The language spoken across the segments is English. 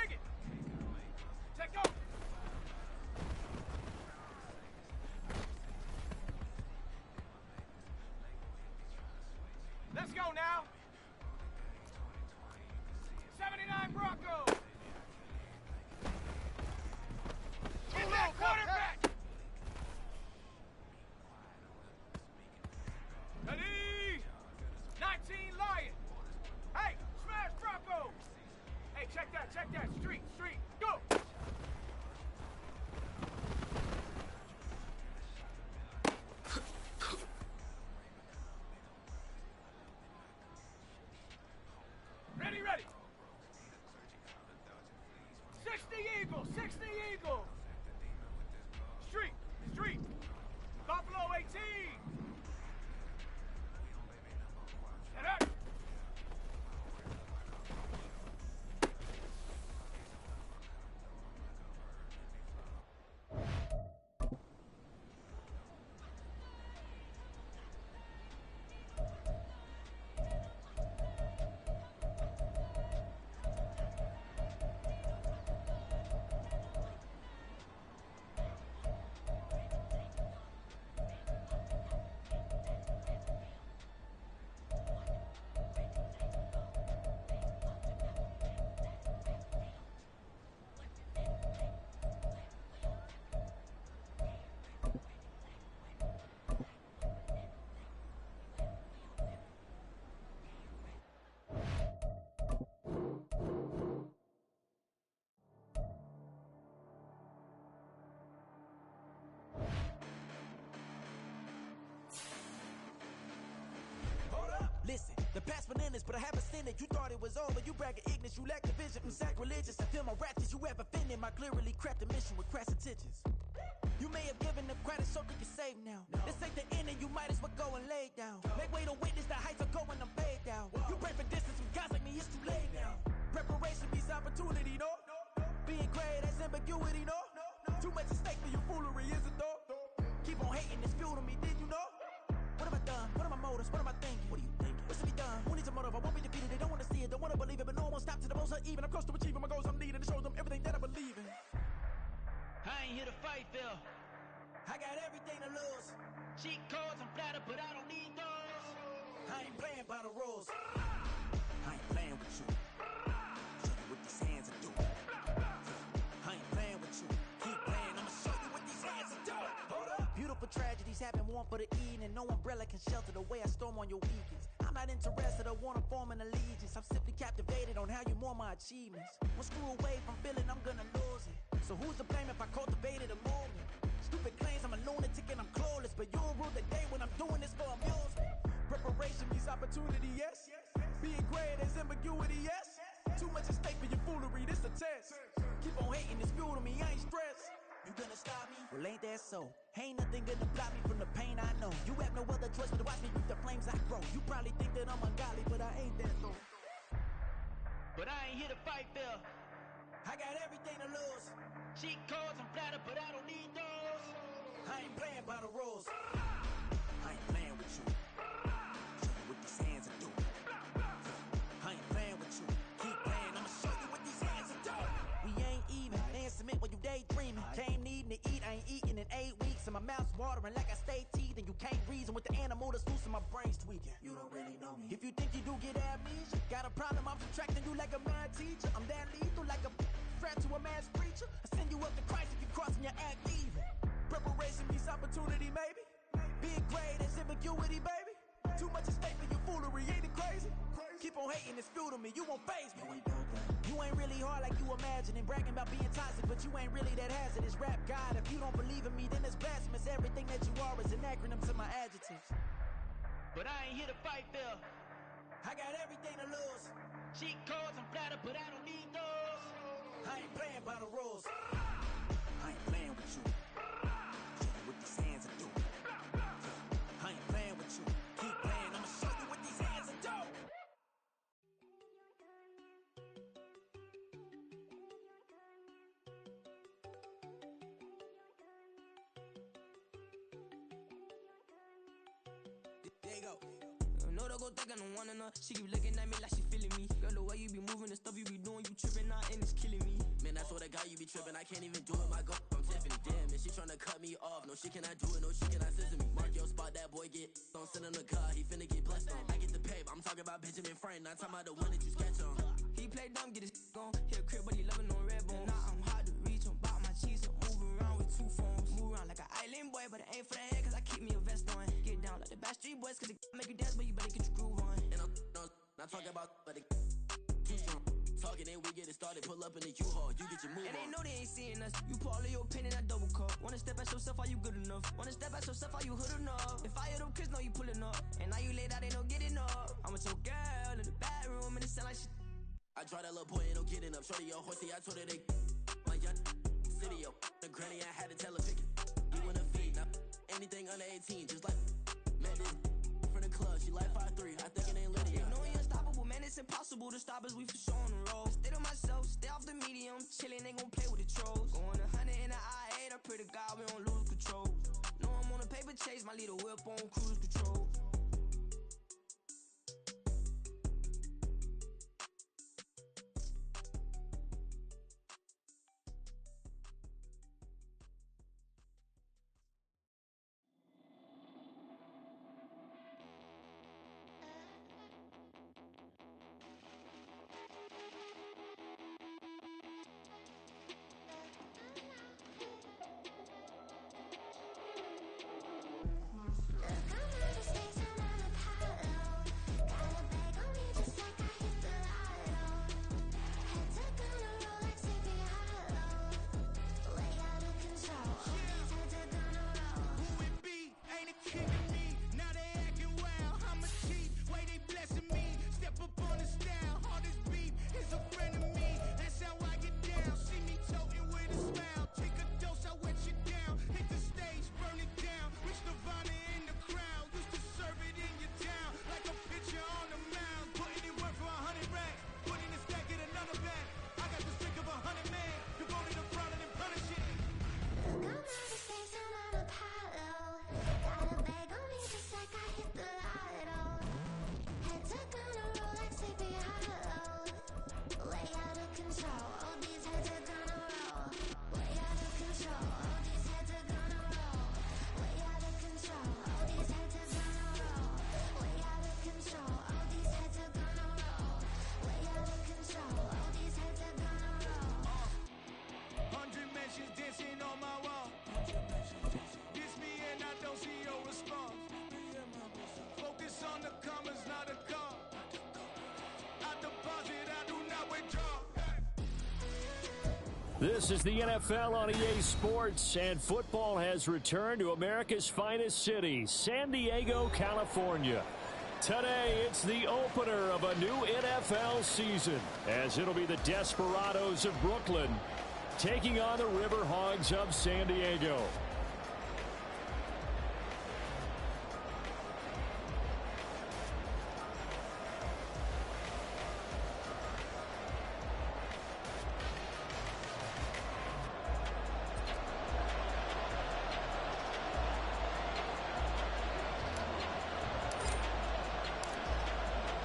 Bring it! Take over! Let's go now! 79 Bronco! Get that quarterback! Ready! 19 Lion! Hey, smash Bronco! Hey, check that, street, go! Ready! 60 Eagle! Street! Buffalo 18! Get up! Listen, the past bananas, but I haven't seen it. You thought it was over, you bragging ignorance, you lack the vision from sacrilegious. I feel my ratchets, you have offended my clearly crafted mission with crass intentions. You may have given them credit so they can save now. This ain't the end and you might as well go and lay down. Make way to witness the heights are going, I'm paid down. You pray for distance with guys like me, it's too late now. Preparation means opportunity, no? Being great has ambiguity, no? Too much at stake for your foolery, is it though? Keep on hating, it's fuel to me, did you know? What have I done? What are my motives? What am I thinking? What do you think? What's to be done? Who needs a motive? I won't be defeated. They don't want to see it, don't want to believe it, but no one won't stop to the most even. I'm close to achieving my goals. I'm leading to show them everything that I believe in. I ain't here to fight, Phil. I got everything to lose. Cheat codes, I'm flattered, but I don't need those. I ain't playing by the rules. I ain't playing with you. Show you what these hands are doing. I ain't playing with you. Keep playing, I'ma show you what these hands are doing. Hold up. Beautiful tragedies happen, one for the evening. No umbrella can shelter the way I storm on your weekends. I'm not interested, I wanna form an allegiance. I'm simply captivated on how you mourn my achievements. One screw away from feeling I'm gonna lose it. So who's to blame if I cultivated a movement? Stupid claims I'm a lunatic and I'm clueless, but you'll rule the day when I'm doing this for amusement. Preparation means opportunity, yes. Being great is ambiguity, yes. Too much at stake for your foolery, this a test. Keep on hating, it's fuel to me, I ain't stressed. You gonna stop me? Well, ain't that so? Ain't nothing gonna block me from the pain I know. You have no other choice but to watch me with the flames I grow. You probably think that I'm ungodly, but I ain't that though. But I ain't here to fight, Phil. I got everything to lose. Cheat codes, I'm flattered, but I don't need those. I ain't playing by the rules. I ain't playing with you. Show you what these hands are doing. I ain't playing with you. Keep playing, I'ma show you what these hands are doing. We ain't even. They submit when you daydreaming. Came needing to eat, I ain't eating in 8 weeks. And my mouth's watering like I stay teething. You can't reason with the animal that's loose and my brain's tweaking. You don't really know me. If you think you do get amnesia, got a problem, I'm subtracting you like a mad teacher. I'm that lethal like a threat to a mass preacher. I send you up to Christ if you crossing your act evil. Preparation means opportunity, maybe. Being great is ambiguity, baby. Too much at stake for your foolery, ain't it crazy? Keep on hating, it's fuel to me, you won't faze me. You ain't really hard like you imagining. Bragging about being toxic, but you ain't really that hazardous. Rap God, if you don't believe in me, then it's blasphemous. Everything that you are is an acronym to my adjectives. But I ain't here to fight, Phil. I got everything to lose. Cheat codes, I'm flattered, but I don't need those. I ain't playing by the rules. I ain't playing with you. Show you what these hands are doing. I ain't playing with you. Keep playing, I'ma show you what these hands are doing. There you go. No, they gon' think I don't wanna know. She keep looking at me like she feeling me. Girl, the way you be moving, the stuff you be doing, you tripping out and it's killing me. I swear to God, you be tripping. I can't even do it, my go. I'm Tiffany. Damn, and she tryna cut me off. No, she cannot do it, no, she cannot scissor me. Mark your spot, that boy get on. Send him to God, he finna get blessed on. I get the paper, I'm talking about Benjamin Franklin. Not talking about the one that you sketch on. He play dumb, get his on. Hit a crib, but he loving on red bone. Now I'm hard to reach, I'm bout my cheese. I'm moving around with 2 phones. Move around like an island boy, but it ain't for the head, cause I keep me a vest on. Get down like the Backstreet Boys, cause it make you dance, but you better get your groove on. And I'm not talking about, but it too strong. Talking and we get it started, pull up in the U-Haul, you get your move and on. they know they ain't seeing us. You pull all of your pin in that double cup. Wanna step at yourself, are you good enough? Wanna step at yourself, are you hood enough? If I hear them kids, know you pulling up. And now you laid out, they no getting up. I'm with your girl in the bedroom, and it sound like shit. I draw that little boy, ain't no getting up. Shorty, your horsey, I told her they my young city, yo. The granny, I had to tell her pick it. You in the feed, now anything under 18, just like met this from the club. She like 5'3", I think it ain't Lydia. You know we unstoppable, man, it's impossible to stop us, we for sure on the road. Stay to myself, stay off the medium, chillin', they gon' play with the trolls. Going 100 in the I-8, I pray to God we don't lose control. Know I'm on a paper chase, my leader whip on cruise control. This is the NFL on EA Sports, and football has returned to America's finest city, San Diego, California. Today, it's the opener of a new NFL season, as it'll be the Desperados of Brooklyn taking on the River Hogs of San Diego.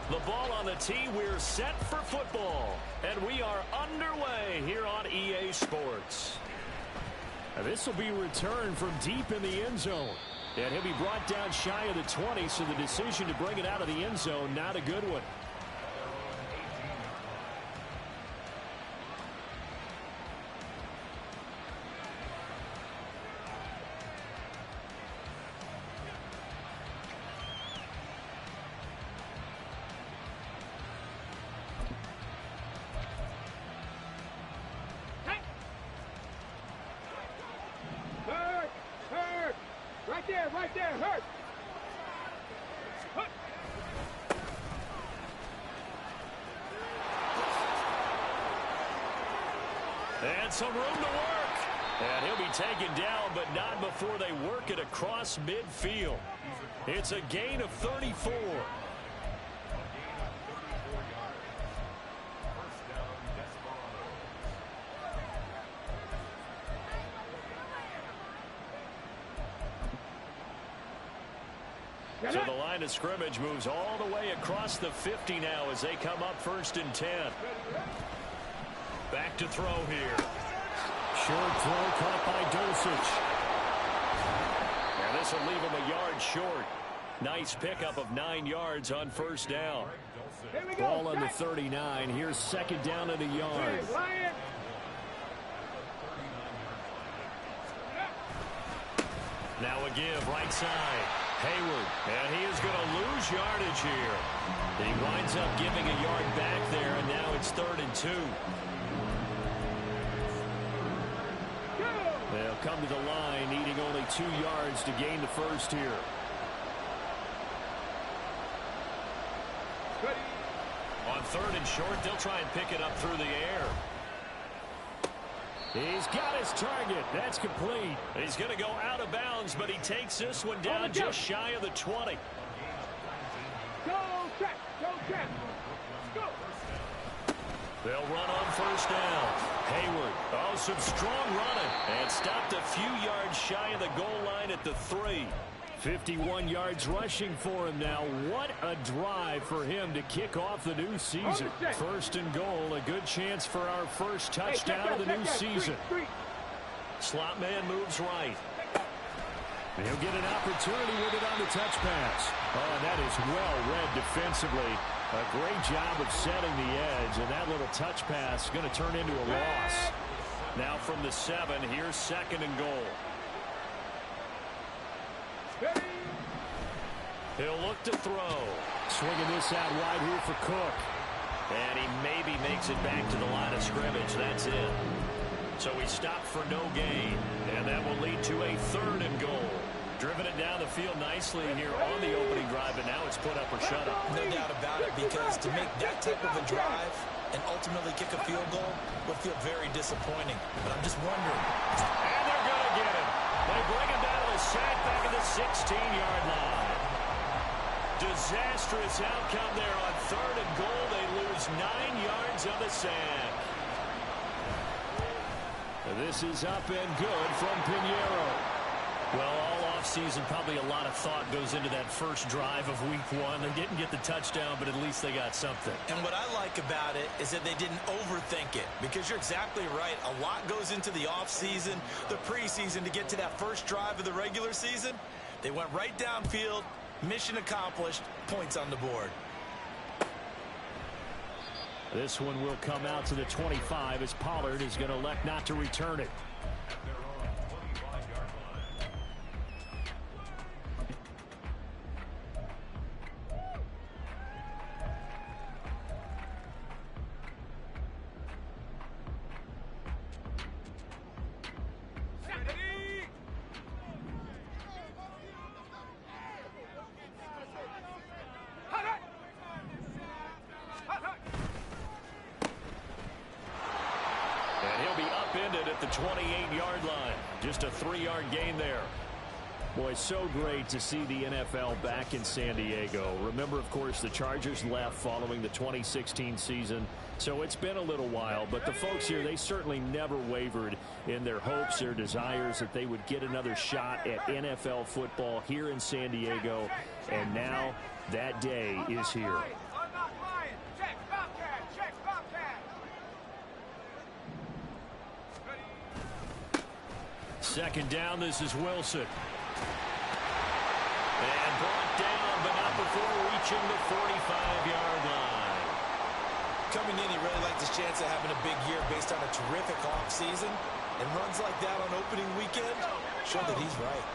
The ball on the tee, we're set for football. And we are underway here on EA Sports. Now this will be returned from deep in the end zone. And he'll be brought down shy of the 20, so the decision to bring it out of the end zone, not a good one. Right there, hurt. And some room to work. And he'll be taken down, but not before they work it across midfield. It's a gain of 34. So the line of scrimmage moves all the way across the 50 now as they come up 1st and 10. Back to throw here. Short throw caught by Dulcich. And this will leave him a yard short. Nice pickup of 9 yards on first down. Ball on the 39. Here's second down and a yard. Now a give right side. Hayward. And he is going to lose yardage here. He winds up giving a yard back there, and now it's 3rd and 2. They'll come to the line, needing only 2 yards to gain the first here. On 3rd and short, they'll try and pick it up through the air. He's got his target. That's complete. He's going to go out of bounds, but he takes this one down just shy of the 20. Go, check. Go, check. Go. They'll run on first down. Hayward. Oh, some strong running. And stopped a few yards shy of the goal line at the 3. 51 yards rushing for him now. What a drive for him to kick off the new season. 1st and goal, a good chance for our first touchdown of the new season. Slot man moves right. He'll get an opportunity with it on the touch pass. Oh, that is well read defensively. A great job of setting the edge, and that little touch pass is going to turn into a loss. Now from the 7, here's 2nd and goal. He'll look to throw. Swinging this out wide here for Cook. And he maybe makes it back to the line of scrimmage. That's it. So he stopped for no gain. And that will lead to a 3rd and goal. Driven it down the field nicely here on the opening drive, but now it's put up or shut up. No doubt about it, because to make that type of a drive and ultimately kick a field goal would feel very disappointing. But I'm just wondering. And they're going to get him. They bring him down to the sack back at the 16-yard line. Disastrous outcome there on 3rd and goal. They lose 9 yards on the sack. This is up and good from Pinheiro. Well, all offseason, probably a lot of thought goes into that first drive of week 1. They didn't get the touchdown, but at least they got something. And what I like about it is that they didn't overthink it, because you're exactly right. A lot goes into the offseason, the preseason, to get to that first drive of the regular season. They went right downfield, mission accomplished, points on the board. This one will come out to the 25 as Pollard is going to elect not to return it. At the 28-yard line. Just a 3-yard gain there. Boy, so great to see the NFL back in San Diego. Remember, of course, the Chargers left following the 2016 season, so it's been a little while. But the folks here, they certainly never wavered in their hopes, their desires that they would get another shot at NFL football here in San Diego. And now that day is here. Second down, this is Wilson. And brought down, but not before reaching the 45-yard line. Coming in, he really liked his chance of having a big year based on a terrific offseason. And runs like that on opening weekend show that he's right.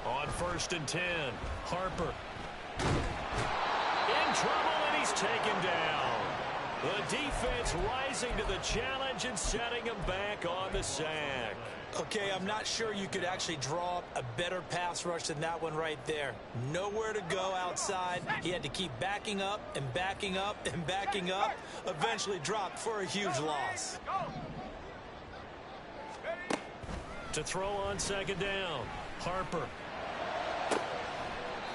On 1st and 10, Harper. In trouble, and he's taken down. The defense rising to the challenge and setting him back on the sack. Okay, I'm not sure you could actually draw up a better pass rush than that one right there. Nowhere to go outside. He had to keep backing up and backing up and backing up. Eventually dropped for a huge loss. To throw on second down, Harper.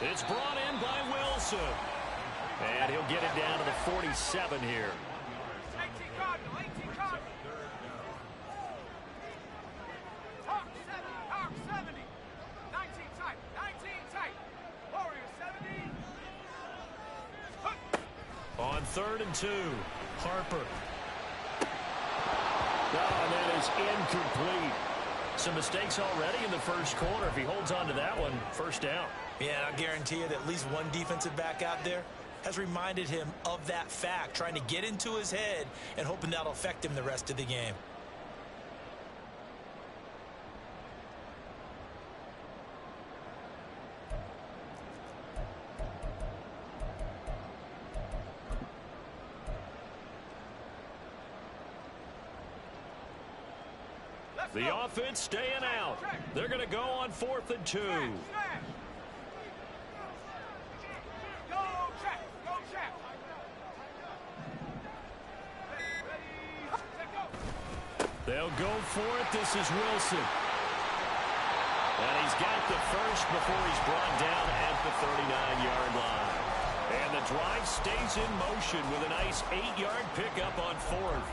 It's brought in by Wilson. And he'll get it down to the 47 here. 18 Cardinal, 18 Cardinal. Hawk 70, 19 tight, Warriors 70. 3rd and 2. Harper. Oh, and that is incomplete. Some mistakes already in the first quarter. If he holds on to that one, first down. Yeah, I guarantee you that at least one defensive back out there has reminded him of that fact, trying to get into his head and hoping that'll affect him the rest of the game. The offense staying out. They're going to go on 4th and 2. Go check. Go check. Ready, set, go. They'll go for it. This is Wilson. And he's got the first before he's brought down at the 39-yard line. And the drive stays in motion with a nice 8-yard pickup on 4th.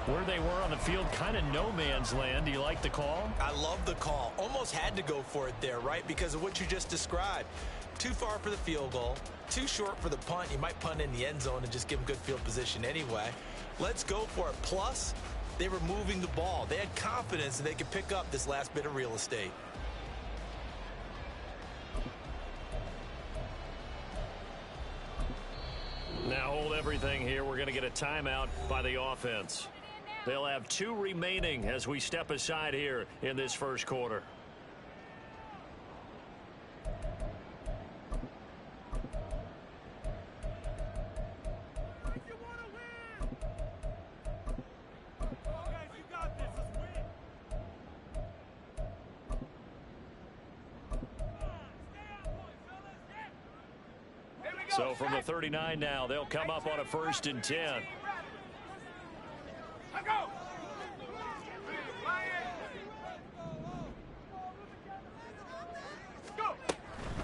Where they were on the field, kind of no man's land. Do you like the call? I love the call. Almost had to go for it there, right? Because of what you just described. Too far for the field goal. Too short for the punt. You might punt in the end zone and just give them good field position anyway. Let's go for it. Plus, they were moving the ball. They had confidence that they could pick up this last bit of real estate. Now hold everything here. We're going to get a timeout by the offense. They'll have 2 remaining as we step aside here in this first quarter. You want to win. Guys, you got this. Let's win. Stay on point, fellas. Yeah. Here we go. So from the 39 now, they'll come up on a 1st and 10. Go. Go.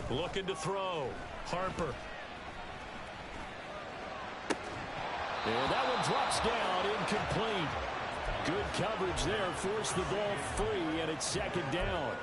Looking to throw. Harper. And that one drops down, incomplete. Good coverage there, forced the ball free, and it's 2nd down.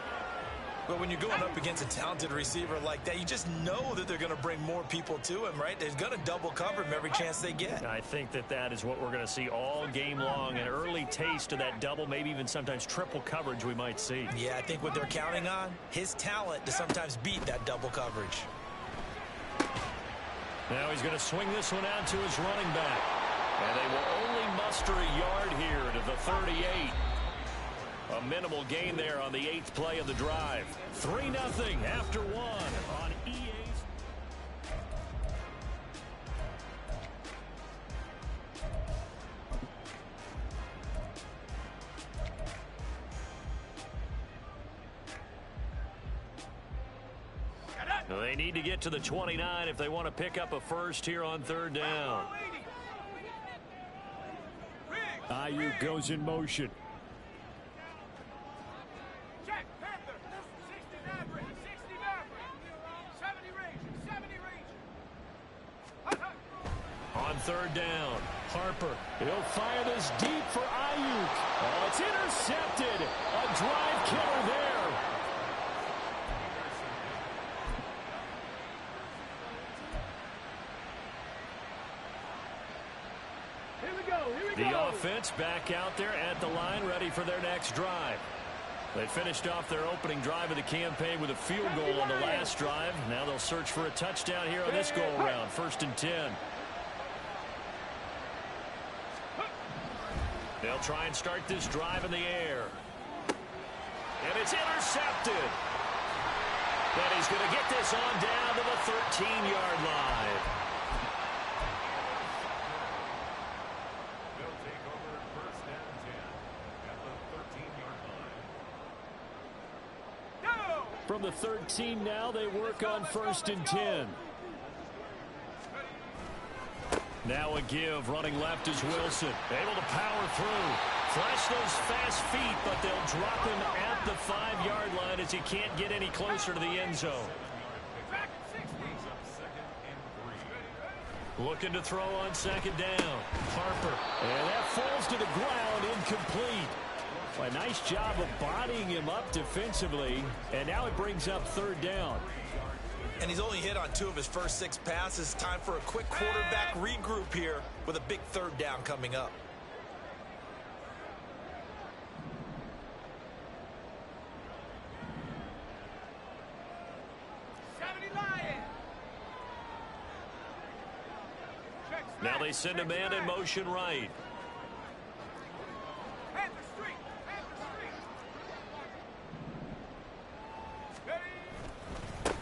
But when you're going up against a talented receiver like that, you just know that they're going to bring more people to him, right? They're going to double cover him every chance they get. I think that is what we're going to see all game long. An early taste of that double, maybe even sometimes triple coverage we might see. Yeah, I think what they're counting on, his talent to sometimes beat that double coverage. Now he's going to swing this one out to his running back. And they will only muster a yard here to the 38. A minimal gain there on the 8th play of the drive. 3-0 after 1 on EA's. They need to get to the 29 if they want to pick up a first here on 3rd down. Ayuk goes in motion. On 3rd down, Harper. He'll fire this deep for Ayuk. Oh, it's intercepted. A drive killer there. Here we go. The offense back out there at the line, ready for their next drive. They finished off their opening drive of the campaign with a field goal on the last drive. Now they'll search for a touchdown here on this go-around. 1st and 10. They'll try and start this drive in the air. And it's intercepted. But he's going to get this on down to the 13-yard line. They'll take over 1st and 10 at the 13-yard line. Go! From the 13 now, they work on 1st and 10. Now a give, running left is Wilson. Able to power through. Flash those fast feet, but they'll drop him at the 5-yard line as he can't get any closer to the end zone. Looking to throw on 2nd down. Harper. And that falls to the ground, incomplete. A nice job of bodying him up defensively. And now it brings up 3rd down. And he's only hit on 2 of his first 6 passes. Time for a quick quarterback regroup here with a big 3rd down coming up. Now they send a man in motion right.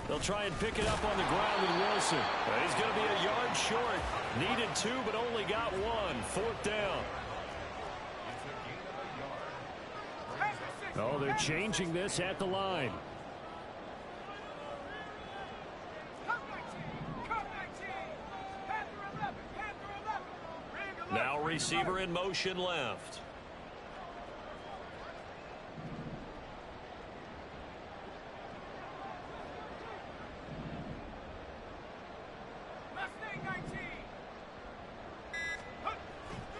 They'll try and pick it up on the ground with Wilson. He's going to be a yard short. Needed 2, but only got 1. 4th down. Oh, they're changing this at the line. Now receiver in motion left.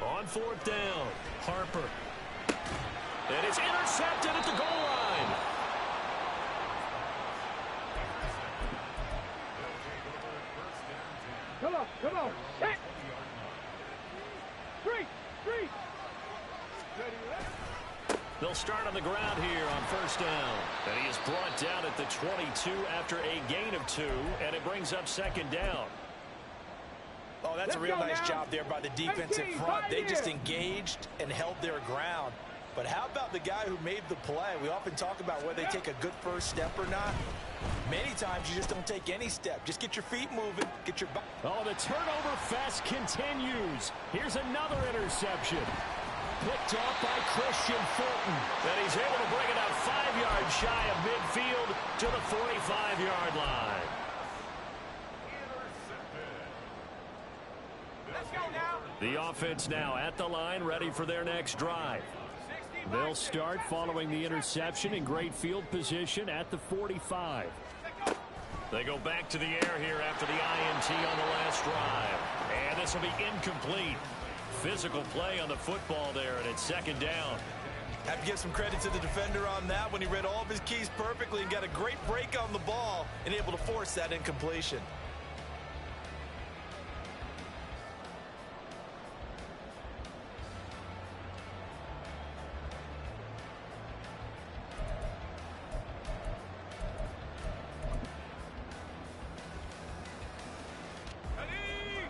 On 4th down, Harper. And it's intercepted at the goal line. Come on. Hit. 3. They'll start on the ground here on 1st down. And he is brought down at the 22 after a gain of 2, and it brings up 2nd down. Oh, that's a real nice job there by the defensive front. They just engaged and held their ground. But how about the guy who made the play? We often talk about whether they take a good first step or not. Many times you just don't take any step. Just get your feet moving. Get your... Oh, the turnover fest continues. Here's another interception. Picked off by Christian Fulton. And he's able to bring it out 5 yards shy of midfield to the 45-yard line. Let's go now. The offense now at the line, ready for their next drive. They'll start following the interception in great field position at the 45. They go back to the air here after the INT on the last drive. And this will be incomplete. Physical play on the football there, and it's 2nd down. Have to give some credit to the defender on that when he read all of his keys perfectly and got a great break on the ball and able to force that incompletion.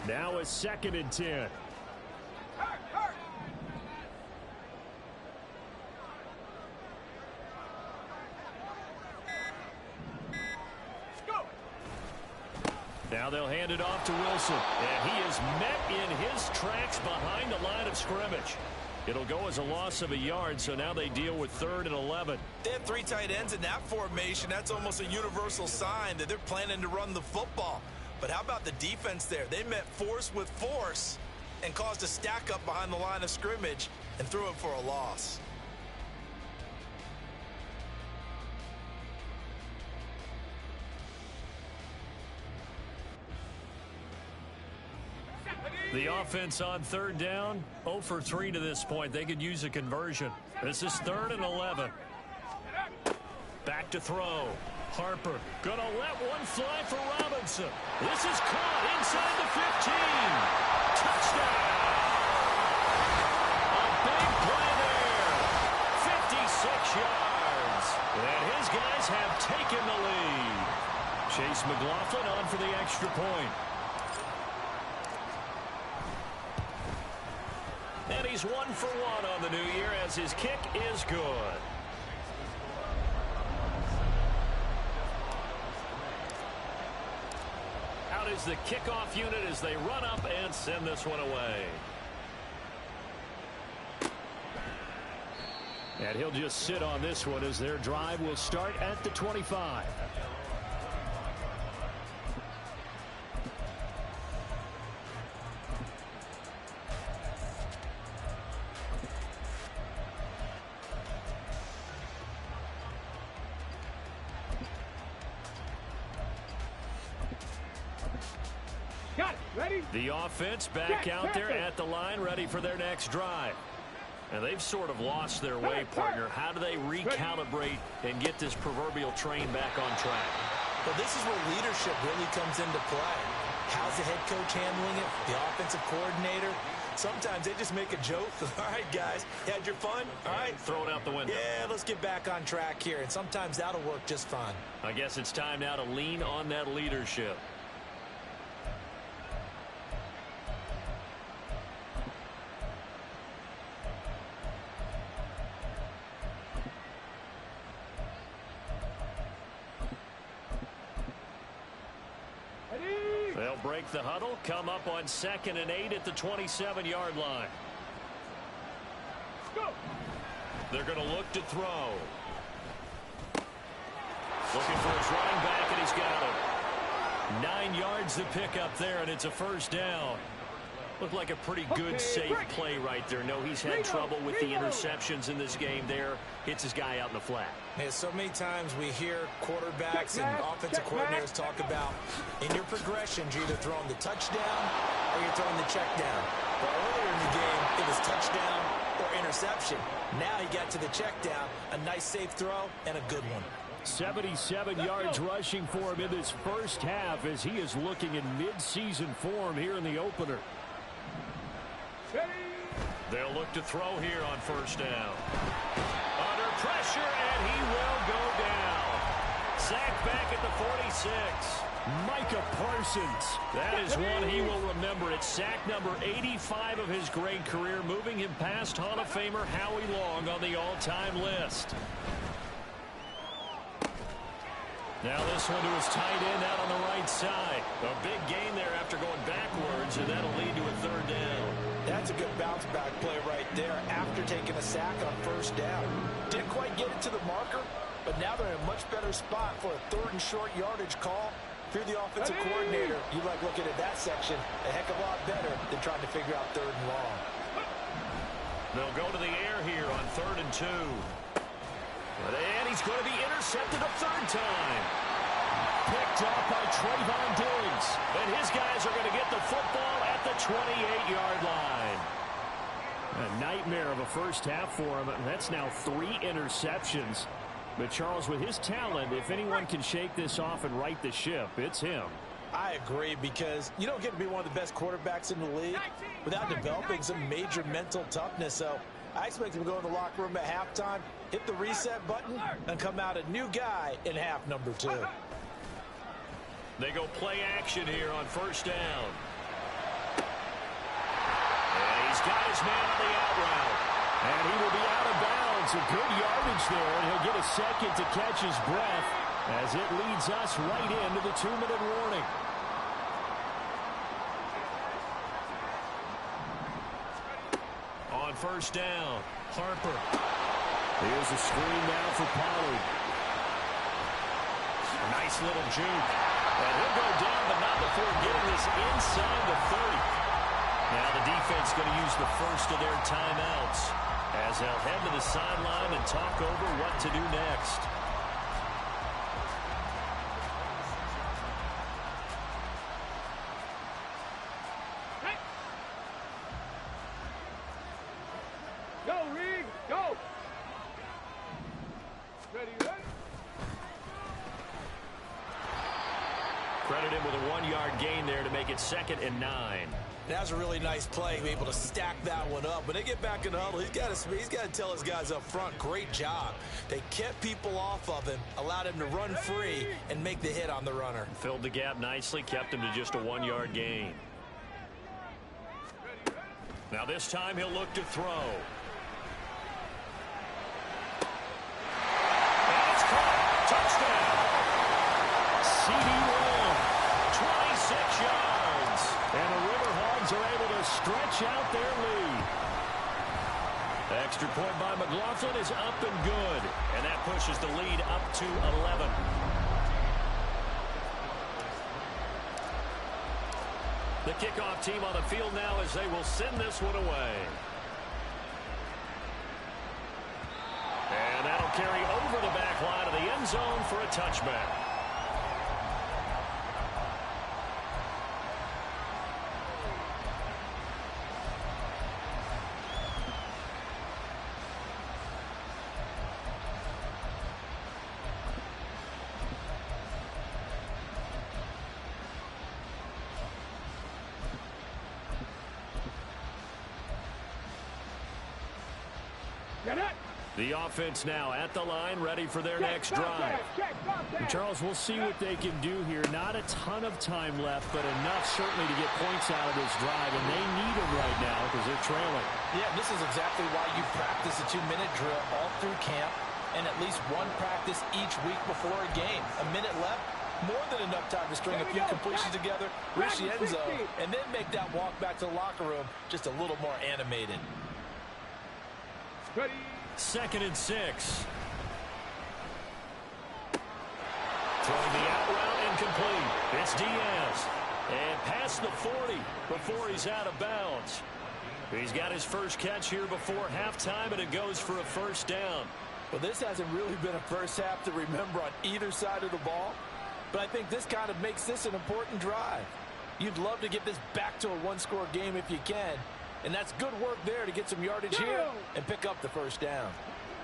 Now a 2nd and 10. Now they'll hand it off to Wilson. And he is met in his tracks behind the line of scrimmage. It'll go as a loss of a yard, so now they deal with 3rd and 11. They have 3 tight ends in that formation. That's almost a universal sign that they're planning to run the football. But how about the defense there? They met force with force and caused a stack up behind the line of scrimmage and threw it for a loss. The offense on 3rd down, 0 for 3 to this point. They could use a conversion. This is 3rd and 11. Back to throw. Harper gonna let one fly for Robinson. This is caught inside the 15. Touchdown! A big play there. 56 yards. And his guys have taken the lead. Chase McLaughlin on for the extra point. And he's 1 for 1 on the new year as his kick is good. Out is the kickoff unit as they run up and send this one away. And he'll just sit on this one as their drive will start at the 25. The offense back out there at the line, ready for their next drive. And they've sort of lost their way, partner. How do they recalibrate and get this proverbial train back on track? But this is where leadership really comes into play. How's the head coach handling it? The offensive coordinator? Sometimes they just make a joke. All right, guys, you had your fun? All right. Throw it out the window. Yeah, let's get back on track here. And sometimes that'll work just fine. I guess it's time now to lean on that leadership. They'll break the huddle, come up on 2nd and 8 at the 27-yard line. Go. They're going to look to throw. Looking for his running back, and he's got it. 9 yards to pick up there, and it's a first down. Looked like a pretty good, safe play right there. No, he's had trouble with the interceptions in this game there. Hits his guy out in the flat. Man, so many times we hear quarterbacks and offensive coordinators talk about in your progressions, you're either throwing the touchdown or you're throwing the check down. But earlier in the game, it was touchdown or interception. Now he got to the check down, a nice safe throw, and a good one. 77 yards rushing for him in this first half as he is looking in mid-season form here in the opener. They'll look to throw here on first down. Under pressure, and he will go down. Sacked back at the 46. Micah Parsons. That is one he will remember. It's sack number 85 of his great career, moving him past Hall of Famer Howie Long on the all-time list. Now this one to his tight end out on the right side. A big gain there after going backwards, and that'll lead to a third down. That's a good bounce-back play right there after taking a sack on first down. Didn't quite get it to the marker, but now they're in a much better spot for a 3rd and short yardage call. If you're the offensive coordinator, you like looking at that section a heck of a lot better than trying to figure out 3rd and long. They'll go to the air here on 3rd and 2. And he's going to be intercepted a 3rd time. Picked up by Trayvon Diggs. And his guys are going to get the football at the 28-yard line. A nightmare of a first half for him. That's now 3 interceptions. But Charles, with his talent, if anyone can shake this off and right the ship, it's him. I agree, because you don't get to be one of the best quarterbacks in the league without developing some major mental toughness. So I expect him to go in the locker room at halftime, hit the reset button, and come out a new guy in half number 2. They go play action here on first down. And he's got his man on the out route. And he will be out of bounds. A good yardage there, and he'll get a second to catch his breath as it leads us right into the 2-minute warning. On first down, Harper. Here's a screen now for Pollard. A nice little juke. And he'll go down, but not before getting this inside the 30. Now the defense going to use the first of their timeouts as they'll head to the sideline and talk over what to do next. Go, Reed, go. Ready, ready. Credit him with a 1-yard gain there to make it 2nd and 9. That was a really nice play, be able to stack that one up. When they get back in the huddle, he's got to tell his guys up front, great job. They kept people off of him, allowed him to run free and make the hit on the runner. Filled the gap nicely, kept him to just a 1-yard gain. Now this time he'll look to throw. And it's caught. Touchdown. CD Lamb, 26 yards. And the Riverhogs are able to stretch out their lead. The extra point by McLaughlin is up and good. And that pushes the lead up to 11. The kickoff team on the field now as they will send this one away. And that'll carry over the back line of the end zone for a touchback. The offense now at the line, ready for their next drive. And Charles, we'll see what they can do here. Not a ton of time left, but enough certainly to get points out of this drive, and they need them right now because they're trailing. Yeah, this is exactly why you practice a 2-minute drill all through camp and at least one practice each week before a game. A minute left, more than enough time to string a few completions together, reach the end zone, and then make that walk back to the locker room just a little more animated. Ready. 2nd and 6. Throwing the out route incomplete. It's Diaz. And past the 40 before he's out of bounds. He's got his first catch here before halftime, and it goes for a first down. Well, this hasn't really been a first half to remember on either side of the ball, but I think this kind of makes this an important drive. You'd love to get this back to a one-score game if you can, and that's good work there to get some yardage here and pick up the first down.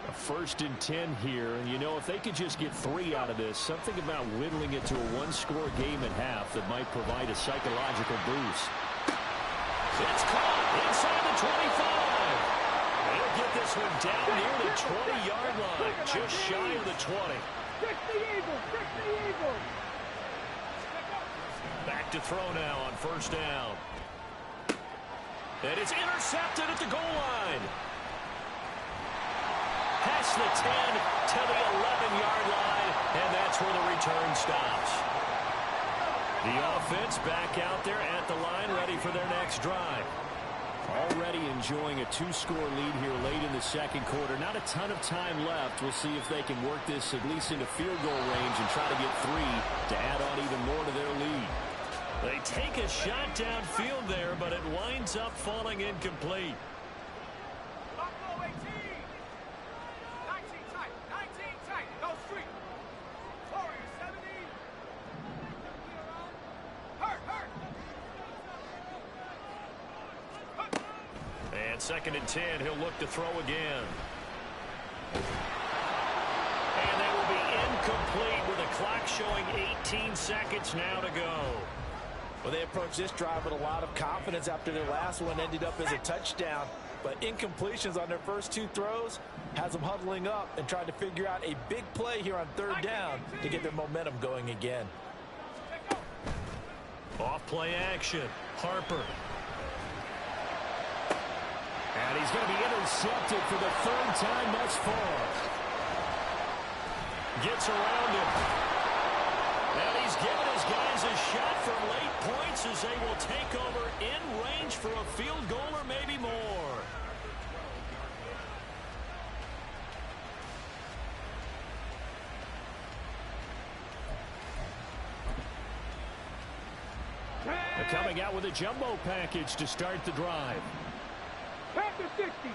A 1st and 10 here, and you know, if they could just get 3 out of this, something about whittling it to a one-score game at half that might provide a psychological boost. It's caught inside the 25. They'll get this one down near the 20-yard line, just shy of the 20. Back to throw now on first down. And it's intercepted at the goal line. Past the 10 to the 11-yard line, and that's where the return stops. The offense back out there at the line, ready for their next drive. Already enjoying a 2-score lead here late in the second quarter. Not a ton of time left. We'll see if they can work this at least into field goal range and try to get 3 to add on even more to their lead. They take a shot downfield there, but it winds up falling incomplete. Buffalo 18. 19 tight. 19 tight. Go street. Warriors 70. Hurt. And 2nd and 10, he'll look to throw again. And that will be incomplete with the clock showing 18 seconds now to go. Well, they approached this drive with a lot of confidence after their last one ended up as a touchdown. But incompletions on their first 2 throws has them huddling up and trying to figure out a big play here on 3rd down to get their momentum going again. Off play action. Harper. And he's going to be intercepted for the 3rd time thus far. Gets around him. And he's given his guys a shot for late points as they will take over in range for a field goal or maybe more. They're coming out with a jumbo package to start the drive. Tap to 60.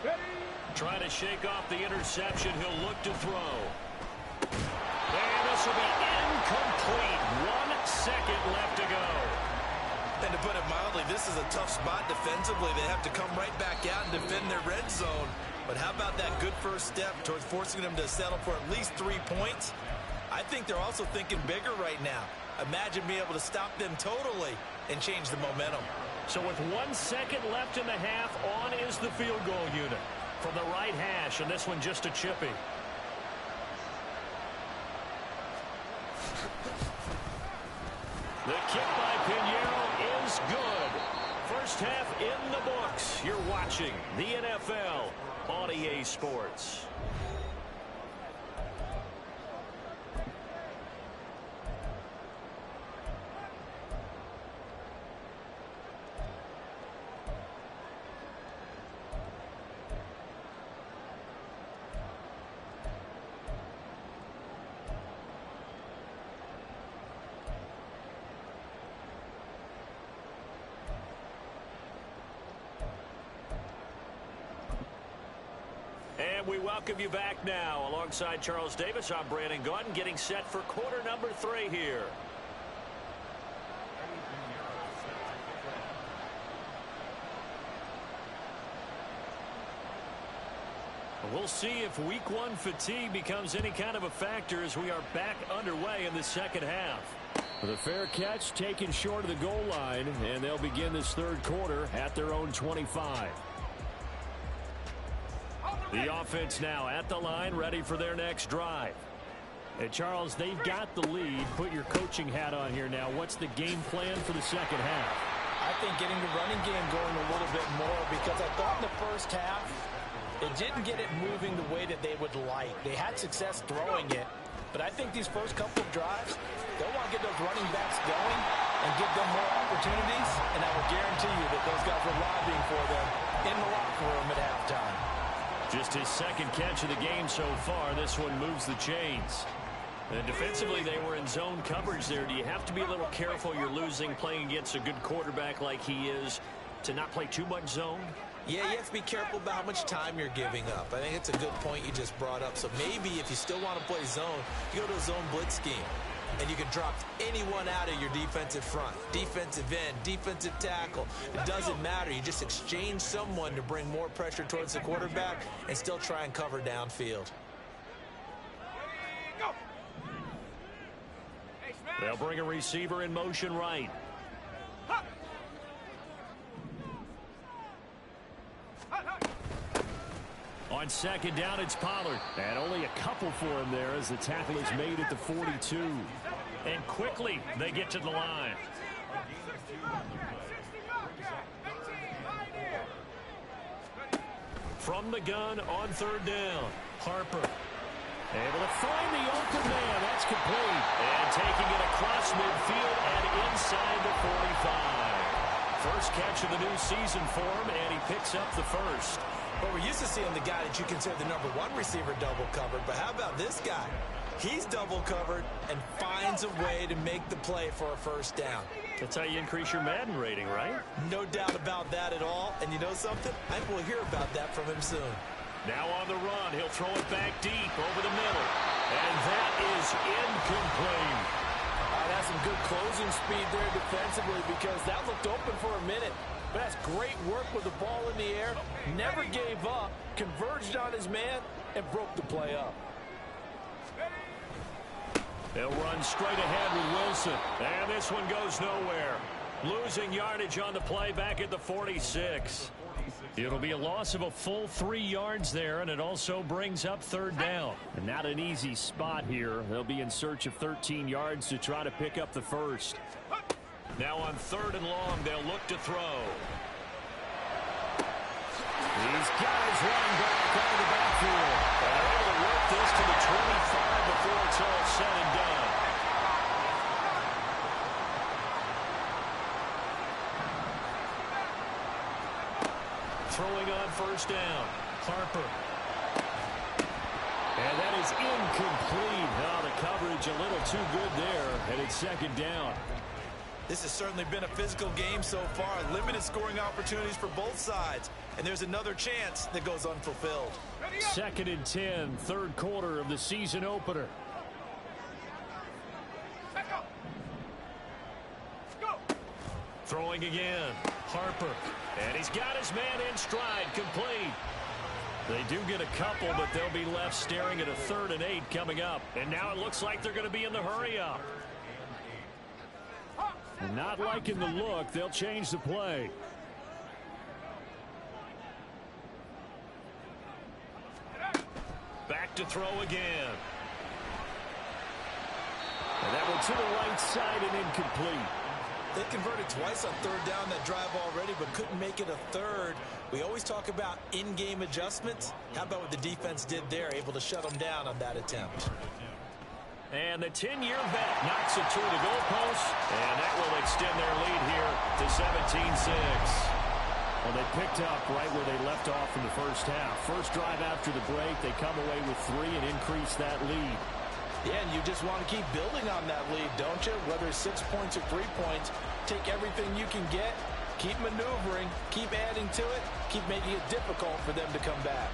Ready. Trying to shake off the interception. He'll look to throw. And this will be incomplete. 1 second left to go. And to put it mildly, this is a tough spot defensively. They have to come right back out and defend their red zone. But how about that good first step towards forcing them to settle for at least 3 points? I think they're also thinking bigger right now. Imagine being able to stop them totally and change the momentum. So with 1 second left in the half, on is the field goal unit from the right hash, and this one just a chippy. The kick by Pinheiro is good. First half in the books. You're watching the NFL on EA Sports. And we welcome you back now. Alongside Charles Davis, I'm Brandon Gaudin, getting set for quarter number 3 here. We'll see if week 1 fatigue becomes any kind of a factor as we are back underway in the second half. With a fair catch taken short of the goal line, and they'll begin this third quarter at their own 25. The offense now at the line, ready for their next drive. And Charles, they've got the lead. Put your coaching hat on here now. What's the game plan for the second half? I think getting the running game going a little bit more, because I thought in the first half it didn't get it moving the way that they would like. They had success throwing it, but I think these first couple of drives, they'll want to get those running backs going and give them more opportunities, and I will guarantee you that those guys are lobbying for them in the locker room at halftime. Just his second catch of the game so far. This one moves the chains. And defensively, they were in zone coverage there. Do you have to be a little careful? You're losing, playing against a good quarterback like he is, to not play too much zone? Yeah, you have to be careful about how much time you're giving up. I think it's a good point you just brought up. So maybe if you still want to play zone, you go to a zone blitz scheme. And you can drop anyone out of your defensive front. Defensive end, defensive tackle. It doesn't matter. You just exchange someone to bring more pressure towards the quarterback and still try and cover downfield. They'll bring a receiver in motion right. On second down, it's Pollard. And only a couple for him there as the tackle is made at the 42. And quickly, they get to the line. From the gun on third down, Harper. Able to find the open man. That's complete. And taking it across midfield and inside the 45. First catch of the new season for him, and he picks up the first. But we're used to seeing the guy that you consider the number one receiver double covered. But how about this guy? He's double covered and finds a way to make the play for a first down. That's how you increase your Madden rating, right? No doubt about that at all. And you know something? I think we'll hear about that from him soon. Now on the run, he'll throw it back deep over the middle. And that is incomplete. That's some good closing speed there defensively, because that looked open for a minute. But that's great work with the ball in the air. Never gave up, converged on his man, and broke the play up. They'll run straight ahead with Wilson. And this one goes nowhere. Losing yardage on the play back at the 46. It'll be a loss of a full 3 yards there, and it also brings up third down. And not an easy spot here. They'll be in search of 13 yards to try to pick up the first. Now on third and long, they'll look to throw. He's got his running back out of the backfield. And they're able to work this to the 25 before it's all said and done. Throwing on first down, Harper. And that is incomplete. Now the coverage a little too good there, and it's second down. This has certainly been a physical game so far. Limited scoring opportunities for both sides. And there's another chance that goes unfulfilled. Second and 10, third quarter of the season opener. Throwing again, Harper. And he's got his man in stride, complete. They do get a couple, but they'll be left staring at a 3rd and 8 coming up. And now it looks like they're going to be in the hurry-up. Not liking the look. They'll change the play. Back to throw again. And that one to the right side and incomplete. They converted twice on third down that drive already, but couldn't make it a third. We always talk about in-game adjustments. How about what the defense did there, able to shut them down on that attempt? And the 10-year vet knocks it through the goalpost, and that will extend their lead here to 17-6. Well, they picked up right where they left off in the first half. First drive after the break, they come away with 3 and increase that lead. Yeah, and you just want to keep building on that lead, don't you? Whether it's 6 points or 3 points, take everything you can get, keep maneuvering, keep adding to it, keep making it difficult for them to come back.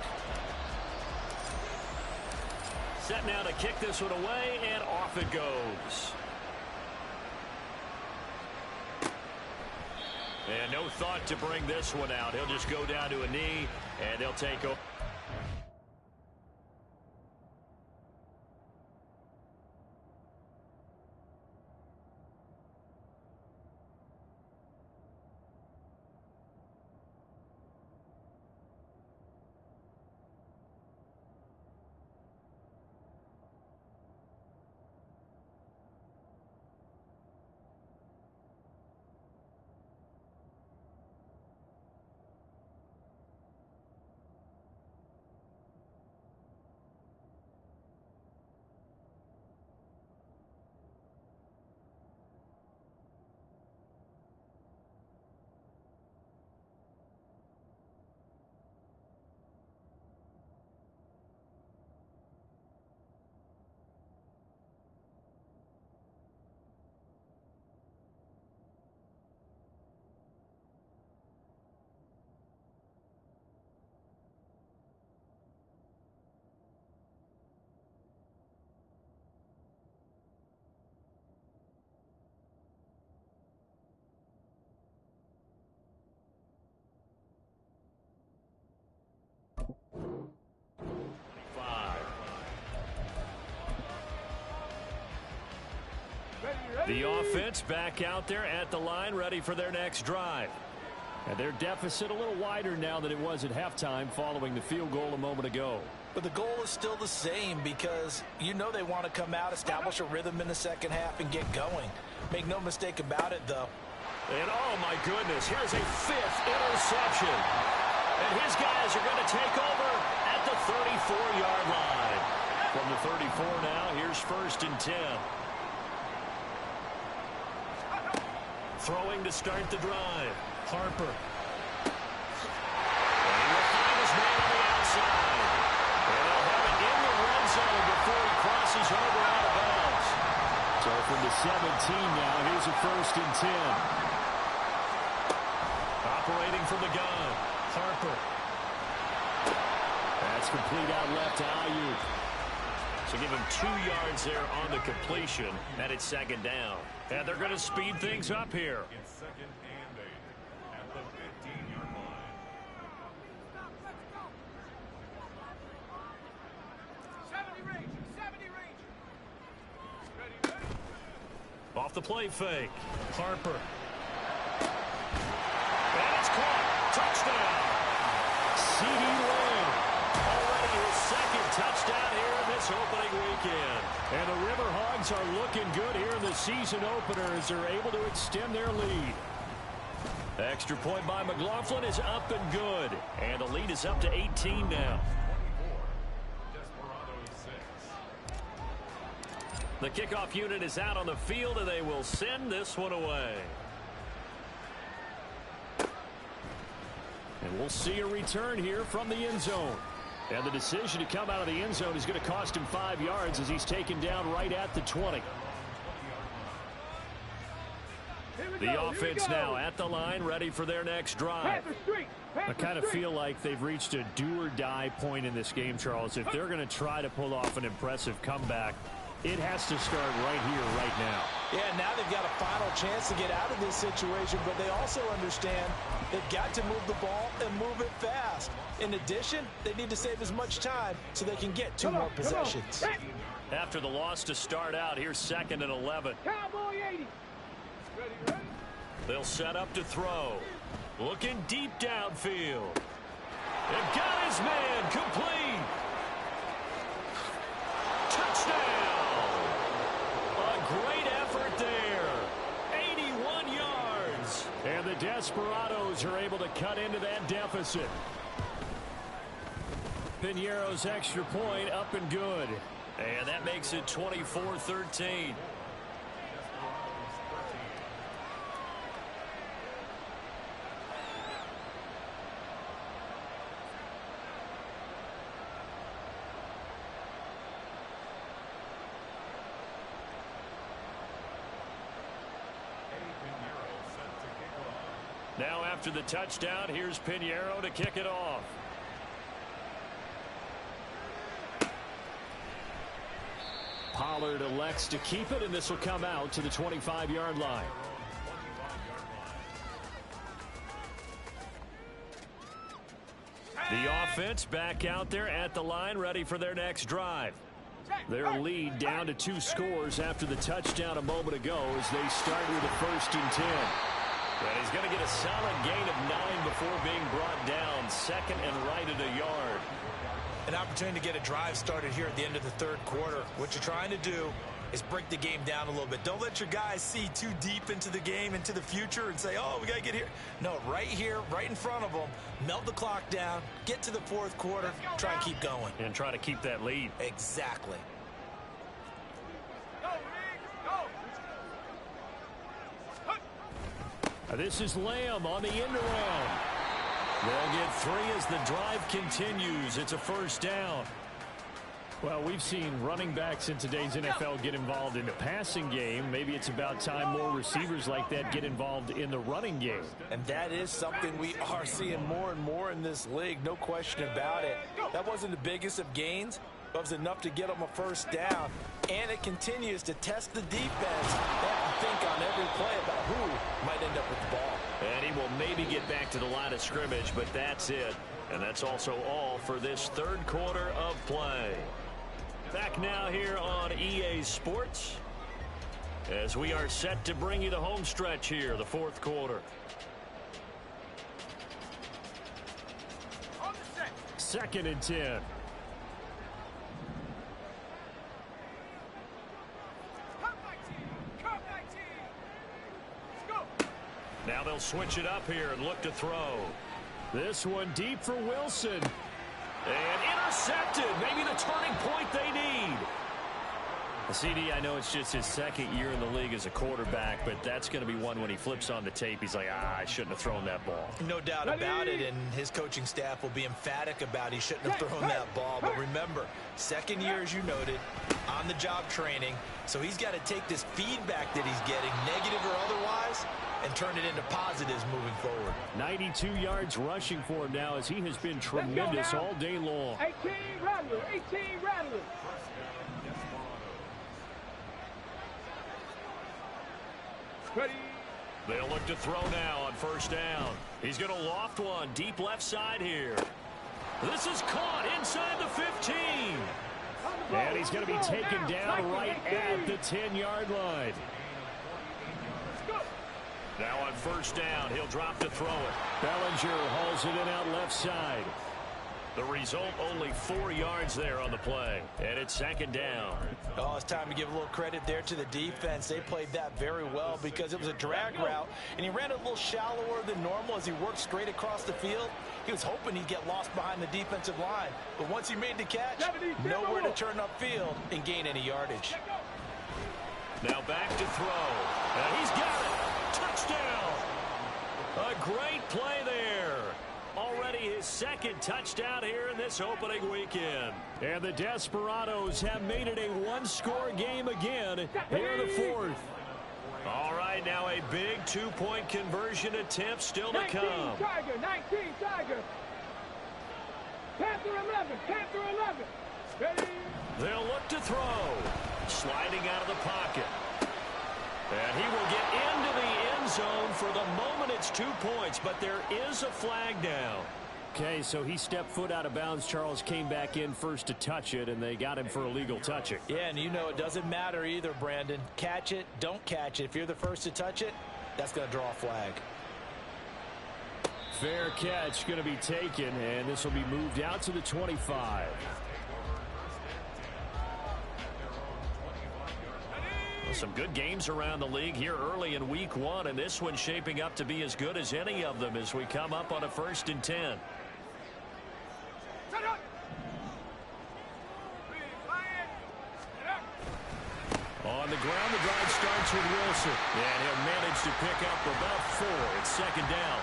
Set now to kick this one away, and off it goes. And no thought to bring this one out. He'll just go down to a knee, and they'll take over. The offense back out there at the line, ready for their next drive. And their deficit a little wider now than it was at halftime following the field goal a moment ago. But the goal is still the same because you know they want to come out, establish a rhythm in the second half, and get going. Make no mistake about it, though. And oh, my goodness, here's a 5th interception. And his guys are going to take over at the 34-yard line. From the 34 now, here's 1st and 10. Throwing to start the drive. Harper. And he will find his man on the outside. And they'll have it in the red zone before he crosses over out of bounds. So from the 17 now, here's a 1st and 10. Operating from the gun. Harper. That's complete out left to Ayuk. So give him 2 yards there on the completion, and it's 2nd down. And they're going to speed things up here. It's 2nd and 8 at the 15-yard line. 70 range, 70 range. Ready, ready. Off the play fake. Harper. And it's caught. Touchdown. CeeDee Lamb. Already his 2nd touchdown here in this opening weekend. And the Riverhogs are looking good here in the season opener as they're able to extend their lead. Extra point by McLaughlin is up and good. And the lead is up to 18 now. 24, Desperado 6. The kickoff unit is out on the field, and they will send this one away. And we'll see a return here from the end zone. And the decision to come out of the end zone is going to cost him 5 yards as he's taken down right at the 20. The offense now at the line, ready for their next drive. I kind of feel like they've reached a do-or-die point in this game, Charles. If they're going to try to pull off an impressive comeback, it has to start right here, right now. Yeah, now they've got a final chance to get out of this situation, but they also understand they've got to move the ball and move it fast. In addition, they need to save as much time so they can get 2 more possessions. After the loss to start out, here's 2nd and 11. Cowboy 80. Ready, ready. They'll set up to throw. Looking deep downfield. And got his man complete. Touchdown. A great effort there. 81 yards. And the Desperados are able to cut into that deficit. Piñeiro's extra point up and good. And that makes it 24-13. Now after the touchdown, here's Piñeiro to kick it off. Pollard elects to keep it, and this will come out to the 25-yard line. The offense back out there at the line, ready for their next drive. Their lead down to 2 scores after the touchdown a moment ago as they start with a 1st and 10. And he's going to get a solid gain of 9 before being brought down. 2nd and right at a yard. An opportunity to get a drive started here at the end of the 3rd quarter. What you're trying to do is break the game down a little bit. Don't let your guys see too deep into the game, into the future, and say, oh, we got to get here. No, right here, right in front of them, melt the clock down, get to the 4th quarter, try and keep going. And try to keep that lead. Exactly. This is Lamb on the end around. They'll get 3 as the drive continues. It's a 1st down. Well, we've seen running backs in today's NFL get involved in the passing game. Maybe it's about time more receivers like that get involved in the running game. And that is something we are seeing more and more in this league, no question about it. That wasn't the biggest of gains, but it was enough to get them a 1st down. And it continues to test the defense. They have to think on every play about who might end up with the ball. And he will maybe get back to the line of scrimmage, but that's it. And that's also all for this 3rd quarter of play. Back now here on EA Sports. as we are set to bring you the home stretch here, the fourth quarter. On the set. 2nd and 10. Now they'll switch it up here and look to throw. This one deep for Wilson. And intercepted. Maybe the turning point they need. CD, I know it's just his 2nd year in the league as a quarterback, but that's going to be one when he flips on the tape. He's like, I shouldn't have thrown that ball. No doubt about it, and his coaching staff will be emphatic about he shouldn't have thrown that ball. But remember, 2nd year, as you noted, on-the-job training, so he's got to take this feedback that he's getting, negative or otherwise, and turn it into positives moving forward. 92 yards rushing for him now as he has been tremendous all day long. 18 Rattler, 18 Rattler. Ready. They'll look to throw now on 1st down. He's going to loft one deep left side here. This is caught inside the 15. And he's going to be taken down right at the 10-yard line. Now on 1st down, he'll drop to throw it. Bellinger hauls it in out left side. The result, only 4 yards there on the play. And it's 2nd down. Oh, it's time to give a little credit there to the defense. They played that very well because it was a drag route, and he ran a little shallower than normal as he worked straight across the field. He was hoping he'd get lost behind the defensive line. But once he made the catch, nowhere to turn upfield and gain any yardage. Now back to throw. And he's got it. Touchdown. A great play there. Already his 2nd touchdown here in this opening weekend. And the Desperados have made it a one-score game again here in the 4th. All right, now a big 2-point conversion attempt still to come. 19 Tiger, 19 Tiger. Panther 11, Panther 11. Ready. They'll look to throw. Sliding out of the pocket. And he will get into the end zone. For the moment, it's 2 points, but there is a flag down. Okay, so he stepped foot out of bounds. Charles came back in first to touch it, and they got him for illegal touching. Yeah, and you know it doesn't matter either, Brandon. Catch it, don't catch it. If you're the first to touch it, that's going to draw a flag. Fair catch going to be taken, and this will be moved out to the 25. Some good games around the league here early in week 1, and this one's shaping up to be as good as any of them as we come up on a 1st and 10. On the ground, the drive starts with Wilson, and he'll manage to pick up about 4. It's 2nd down.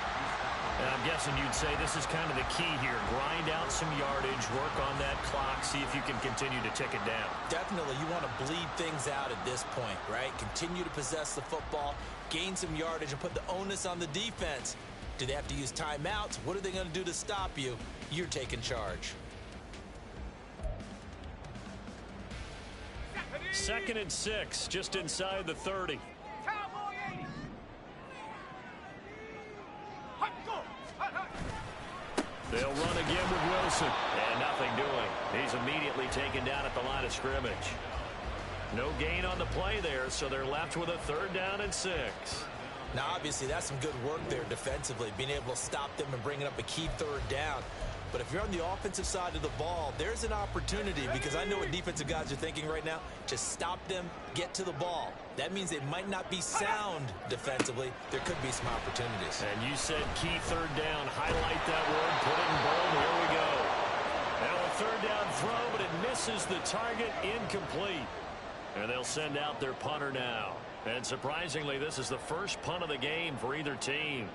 And I'm guessing you'd say this is kind of the key here. Grind out some yardage, work on that clock, see if you can continue to tick it down. Definitely, you want to bleed things out at this point, right? Continue to possess the football, gain some yardage, and put the onus on the defense. Do they have to use timeouts? What are they going to do to stop you? You're taking charge. 2nd and 6, just inside the 30. They'll run again with Wilson. And nothing doing. He's immediately taken down at the line of scrimmage. No gain on the play there, so they're left with a 3rd down and 6. Now, obviously, that's some good work there defensively, being able to stop them and bringing up a key 3rd down. But if you're on the offensive side of the ball, there's an opportunity, because I know what defensive guys are thinking right now. Just stop them, get to the ball. That means they might not be sound defensively. There could be some opportunities. And you said key 3rd down. Highlight that word. Put it in bold. Here we go. Now a 3rd down throw, but it misses the target. Incomplete. And they'll send out their punter now. And surprisingly, this is the first punt of the game for either team.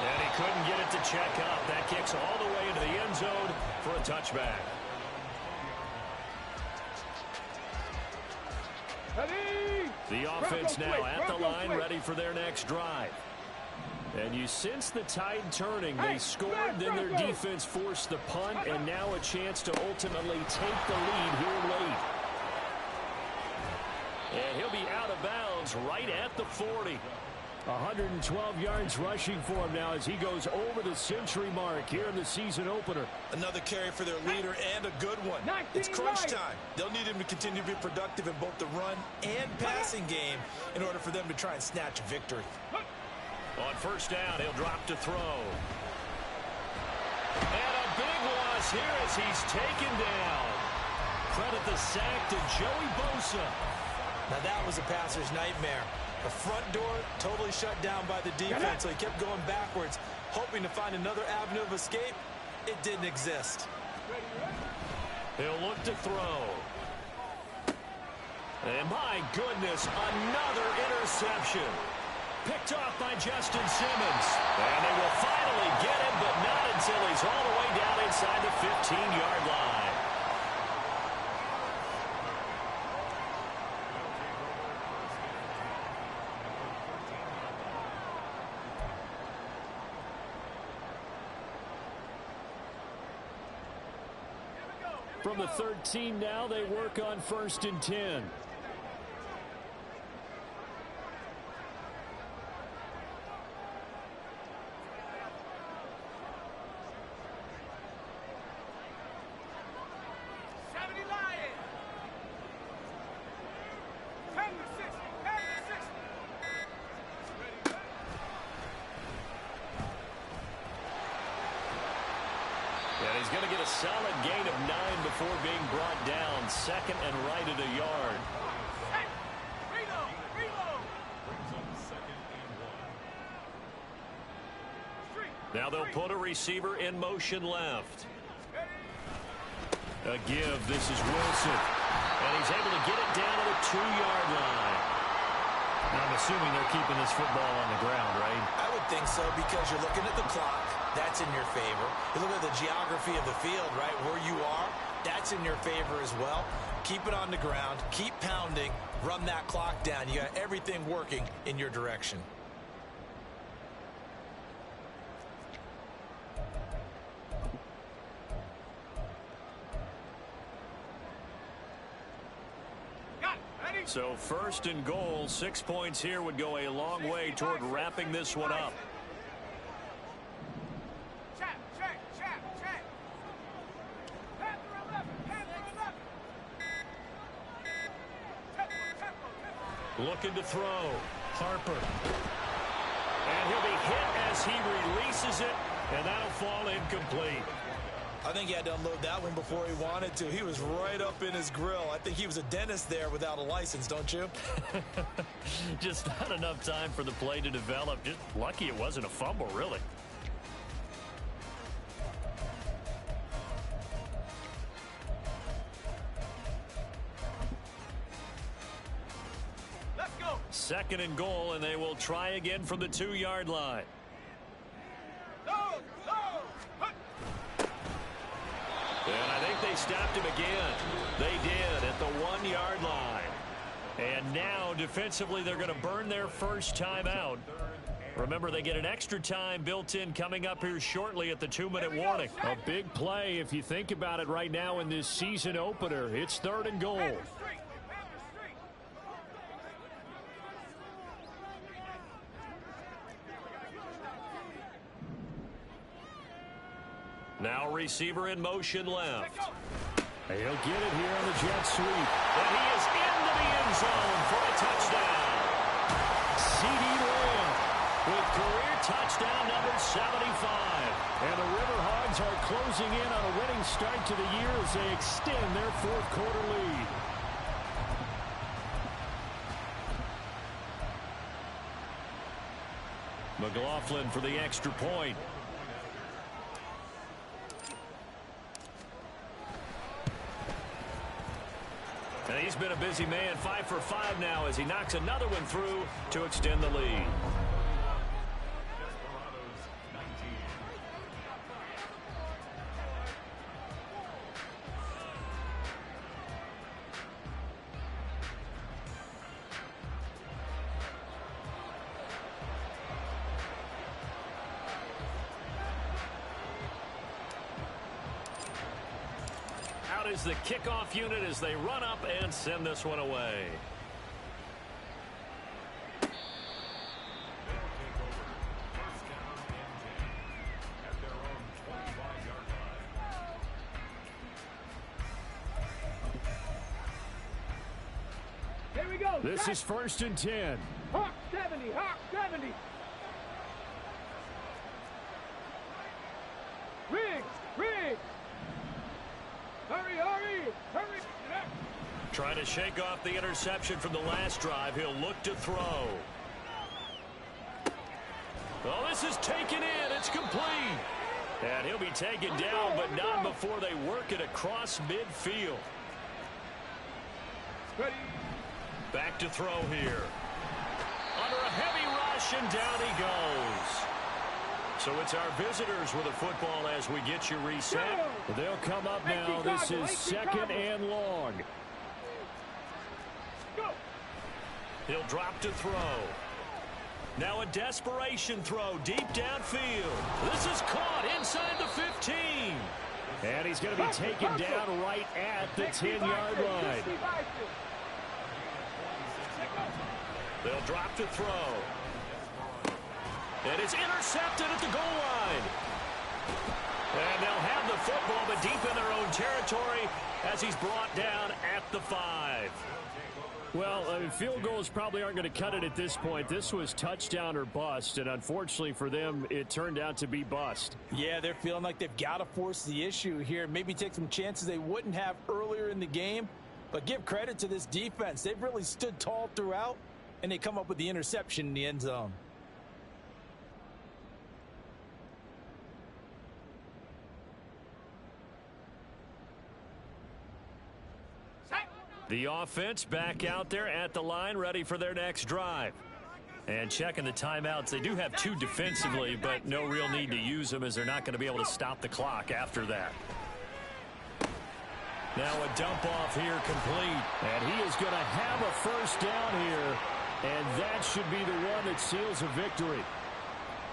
And he couldn't get it to check up. That kicks all the way into the end zone for a touchback. The offense now at the line, ready for their next drive. And you sense the tide turning. They scored, then their defense forced the punt, and now a chance to ultimately take the lead here late. And he'll be out of bounds right at the 40. 112 yards rushing for him now as he goes over the century mark here in the season opener. Another carry for their leader and a good one. It's crunch time. They'll need him to continue to be productive in both the run and passing game in order for them to try and snatch a victory. On first down, he'll drop to throw. And a big loss here as he's taken down. Credit the sack to Joey Bosa. Now that was a passer's nightmare. The front door totally shut down by the defense, so he kept going backwards, hoping to find another avenue of escape. It didn't exist. He'll look to throw. And my goodness, another interception. Picked off by Justin Simmons. And they will finally get him, but not until he's all the way down inside the 15-yard line. From the 13 now, they work on 1st and 10. And he's going to get a solid gain of 9 before being brought down. Second and right at a yard. Now they'll put a receiver in motion left. A give. This is Wilson. And he's able to get it down to the 2-yard line. Now I'm assuming they're keeping this football on the ground, right? I would think so because you're looking at the clock. That's in your favor. You look at the geography of the field, right, where you are. That's in your favor as well. Keep it on the ground. Keep pounding. Run that clock down. You got everything working in your direction. So 1st and goal, 6 points here would go a long way toward wrapping this one up. Looking to throw. Harper. And he'll be hit as he releases it, and that'll fall incomplete. I think he had to unload that one before he wanted to. He was right up in his grill. I think he was a dentist there without a license, don't you? Just not enough time for the play to develop. Just lucky it wasn't a fumble, really. Let's go. 2nd and goal, and they will try again from the 2-yard line. And I think they stopped him again. They did at the 1-yard line. And now, defensively, they're going to burn their first time out. Remember, they get an extra time built in coming up here shortly at the 2-minute warning. A big play if you think about it right now in this season opener. It's 3rd and goal. Now receiver in motion left. He'll get it here on the jet sweep. And he is into the end zone for a touchdown. C.D. Lamb with career touchdown number 75. And the Riverhogs are closing in on a winning start to the year as they extend their 4th quarter lead. McLaughlin for the extra point. And he's been a busy man, 5 for 5 now as he knocks another one through to extend the lead. Is the kickoff unit as they run up and send this one away. This is 1st and 10. Hawk 70, Hawk 70. Riggs. Hurry. Trying to shake off the interception from the last drive. He'll look to throw. Oh, this is taken in. It's complete. And he'll be taken down, but not before they work it across midfield. Ready. Back to throw here. Under a heavy rush, and down he goes. So it's our visitors with the football as we get you reset. They'll come up now. This is 2nd and long. He'll drop to throw. Now a desperation throw deep downfield. This is caught inside the 15. And he's going to be taken down right at the 10-yard line. They'll drop to throw. And it's intercepted at the goal line. And they'll have the football, but deep in their own territory as he's brought down at the 5. Well, field goals probably aren't going to cut it at this point. This was touchdown or bust, and unfortunately for them, it turned out to be bust. Yeah, they're feeling like they've got to force the issue here. Maybe take some chances they wouldn't have earlier in the game. But give credit to this defense. They've really stood tall throughout, and they come up with the interception in the end zone. The offense back out there at the line, ready for their next drive. And checking the timeouts. They do have 2 defensively, but no real need to use them as they're not going to be able to stop the clock after that. Now a dump off here complete. And he is going to have a first down here. And that should be the one that seals a victory.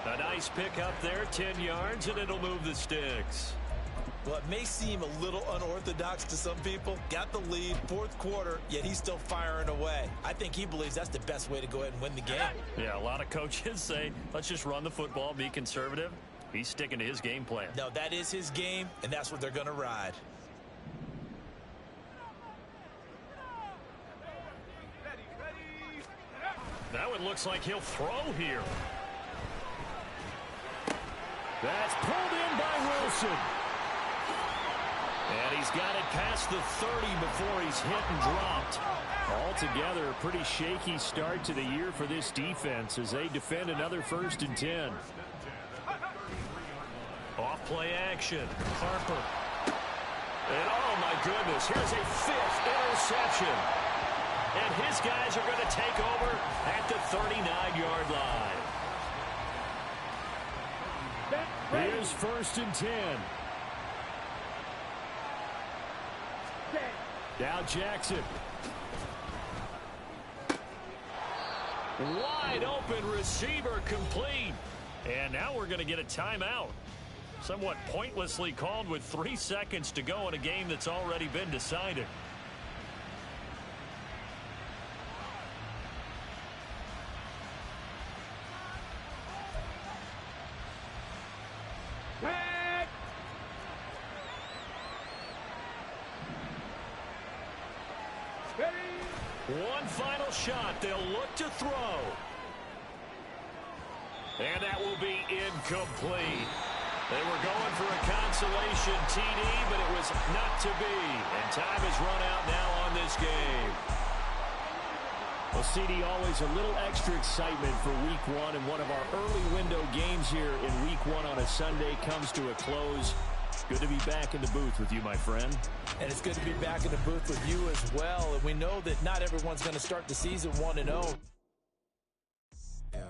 A nice pick up there, 10 yards, and it'll move the sticks. Well, it may seem a little unorthodox to some people. Got the lead, 4th quarter, yet he's still firing away. I think he believes that's the best way to go ahead and win the game. Yeah, a lot of coaches say, let's just run the football, be conservative. He's sticking to his game plan. No, that is his game, and that's what they're going to ride. Now it looks like he'll throw here. That's pulled in by Wilson. And he's got it past the 30 before he's hit and dropped. Altogether, a pretty shaky start to the year for this defense as they defend another 1st and 10. Off play action. Harper. And oh my goodness, here's a 5th interception. And his guys are going to take over at the 39-yard line. Here's 1st and 10. Now Jackson. Wide open receiver complete. And now we're going to get a timeout. Somewhat pointlessly called with 3 seconds to go in a game that's already been decided. One final shot. They'll look to throw. And that will be incomplete. They were going for a consolation TD, but it was not to be. And time has run out now on this game. Well, CD, always a little extra excitement for Week 1, and one of our early window games here in Week 1 on a Sunday comes to a close. Good to be back in the booth with you, my friend. And it's good to be back in the booth with you as well. And we know that not everyone's going to start the season 1-0. Yeah,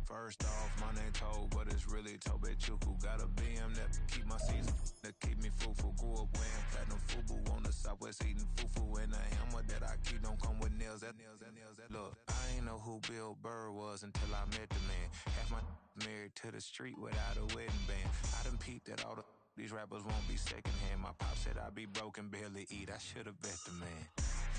first off, my name Toad, but it's really Tobe Chuku. Got a BM that keep my season, that keep me fruitful. Grew up wearing platinum FUBU on the Southwest eating fufu. And a hammer that I keep don't come with nails. Look, I ain't know who Bill Burr was until I met the man. Half my married to the street without a wedding band. I done peeped at all these rappers won't be secondhand. My pop said I'd be broken, barely eat. I should've bet the man.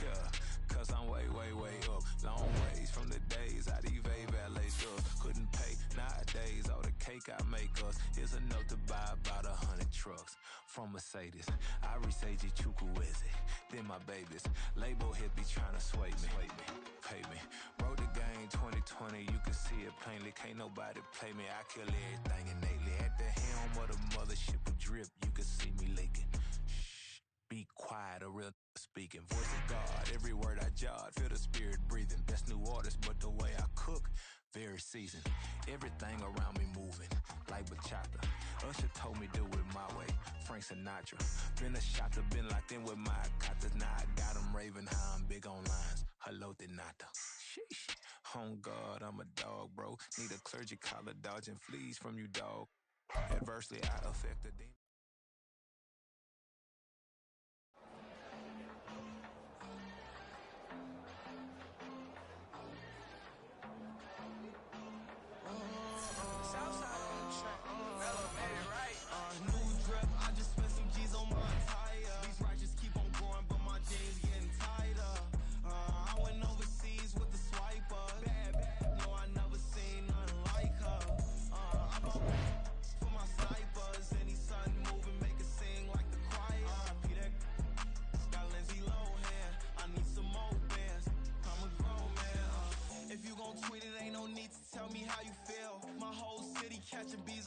Yeah, cause I'm way, way, way up. Long ways from the days I'd evade valet stuff. Couldn't pay nowadays. All the cake I make us is enough to buy about 100 trucks. from Mercedes. I resage Chukwueze, then my babies. Label hit be trying to sway me. Pay me. Wrote the game 2020, you can see it plainly. Can't nobody play me. I kill everything innately. At the helm of the mothership with drip, you can see me leaking. Shh, be quiet, a real speaking. Voice of God, every word I jot. Feel the spirit breathing. Best new artist, but the way I cook, very seasoned. Everything around me moving, like bachata. Usher told me do it my way. Frank Sinatra. Been a shotter, been locked in with my katas. Now I got them raving how I'm big on lines. Hello, Denata. Sheesh. On God, I'm a dog, bro. Need a clergy collar, dodging fleas from you, dog. Adversely, I affect the demon. If you gon' tweet it, ain't no need to tell me how you feel. My whole city catching bees